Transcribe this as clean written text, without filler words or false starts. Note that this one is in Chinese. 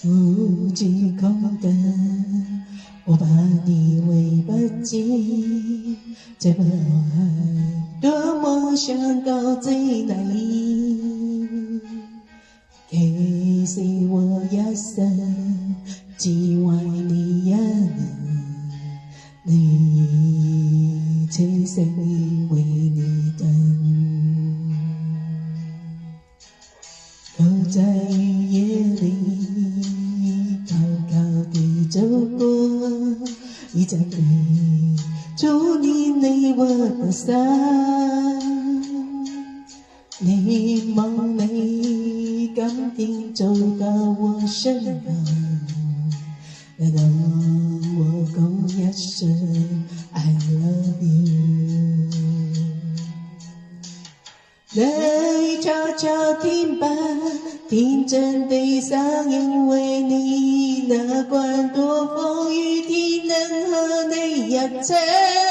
无尽空等，我把你喂不尽，这份爱多么想高最難以。其實我一生只為你一人，你這生為你等。狗在夜裡悄悄地走過，一張對祝你我的傘，你夢裡甘甜走到我身旁，來到我講一聲 I love you。 你悄悄聽吧，聽真悲傷，因為你哪管多風雨，定能和你一齊。